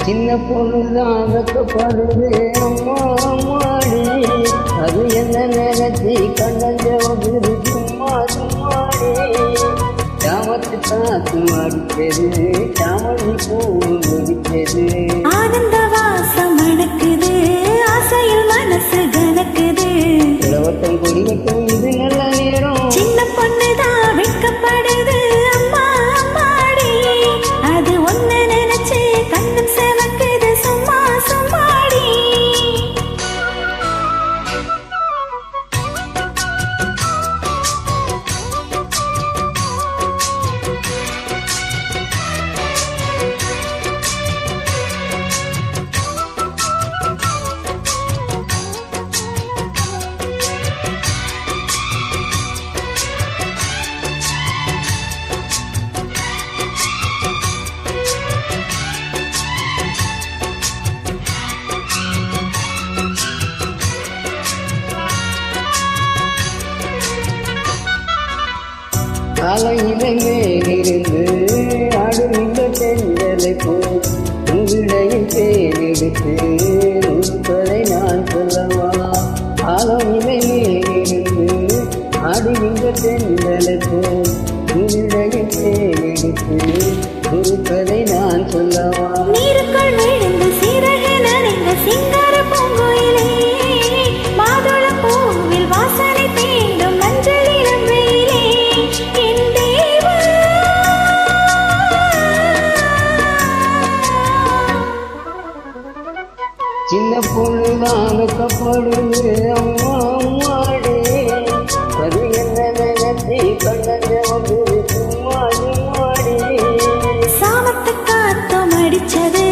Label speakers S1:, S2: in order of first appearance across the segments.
S1: சின்ன பொண்ணுதான் வெக்கப்படுது அம்மா அம்மாடி அது என்ன நினைச்சி கண்ணஞ்சவகுது சும்மா சும்மாடி சாமத்து காத்து அடிச்சது சாமதி பூ முடிச்சது
S2: ஆனந்த வாசம் அடக்குது ஆசையில் மனசு கலக்குது
S1: இளவட்டம் கொடிவட்டம் இது நல்ல நேரம்
S2: சின்ன பொண்ணுதான் வெட்கப்படுது அம்மா அம்மாடி அது ஒன்னு நினைச்சு கண்ணும் செவக்குது சும்மா சும்மாடி
S1: காலையிலே மேலிருந்து அடுத்த தென்றலை போல் உங்களிடையில் தேர்ந்தெடுத்து நுட்பதை நான் சொல்லவா காலையிலே மேலிருந்து அடுத்த தென்றலை போல் உங்களிடையில் தேர்ந்தெடுத்து நுட்பதை நான் சொல்லவா
S2: நீருக்குள் விழுந்து சிறகு நனைந்த சிங்கார பூங்கோயிலே மாதுள பூவில் வாசனை தீண்டும் மஞ்சள் இளம் வெயிலே என் தேவா
S1: சின்ன பொண்ணுதான் வெக்கப்படுது அம்மா அம்மாடி அது என்ன நினைச்சி கண்ணஞ்சவகுது சும்மா சும்மாடி
S2: சாமத்து காத்தும் அடிச்சது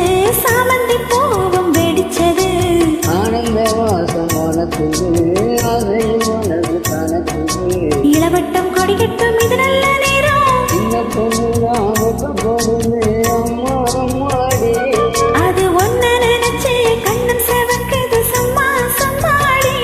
S2: சாமந்தி பூவும் வெடிச்சது
S1: ஆனந்த வாசம் மனத்துது அதையும் மனது கணக்குது
S2: இளவட்டம் கொடிகட்டும் இது நல்ல நேரம்
S1: சின்ன பொண்ணுதான் வெக்கப்படுது அம்மா அம்மாடி
S2: அது ஒன்னு நினைச்சு கண்ணும் செவக்குது சும்மா சும்மாடி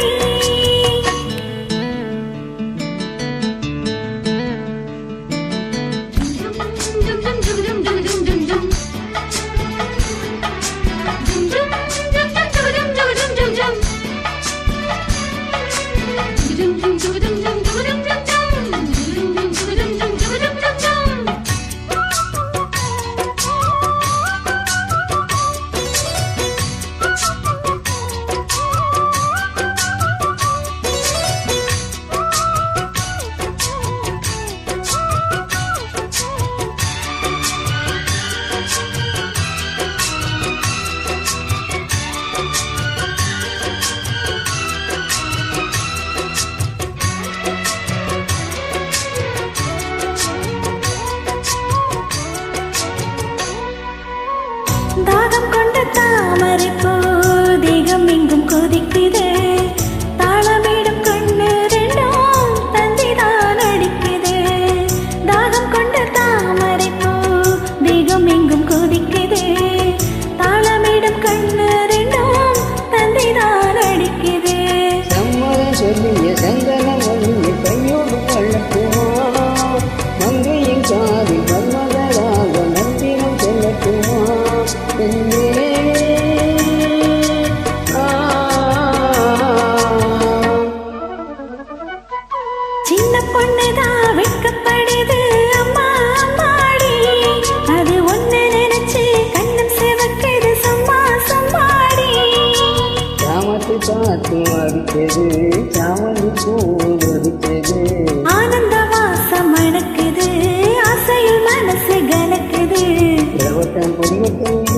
S2: தாகம் கொண்ட தாமரை பூ தேகம் எங்கும் கொதிக்குது தாளமிடும் கண்ணு ரெண்டும் தந்திதான் அடிக்குது தாகம் கொண்ட தாமரை பூ தேகம் எங்கும் கொதிக்குது தாளமிடும் கண்ணு ரெண்டும் தந்திதான் அடிக்குது
S1: சம்மதம் சொல்லிய சந்தனம் ஒழிய கையோடு வளர்க்குமா மங்கையின் காதில் மன்மதராக நந்தினம் செல்லட்டுமா
S2: சின்ன பொண்ணுதான் வெட்கப்படுது அம்மா அம்மாடி அது ஒன்னு நினைச்சு கண்ணும் செவக்குது சும்மா சும்மாடி
S1: சாமத்து காத்து அடிச்சது சாமந்தி பூ அடிச்சது
S2: ஆனந்த வாசம் அடக்குது ஆசையில் மனசு கலக்குது
S1: இளவட்டம் கொடிவட்டம்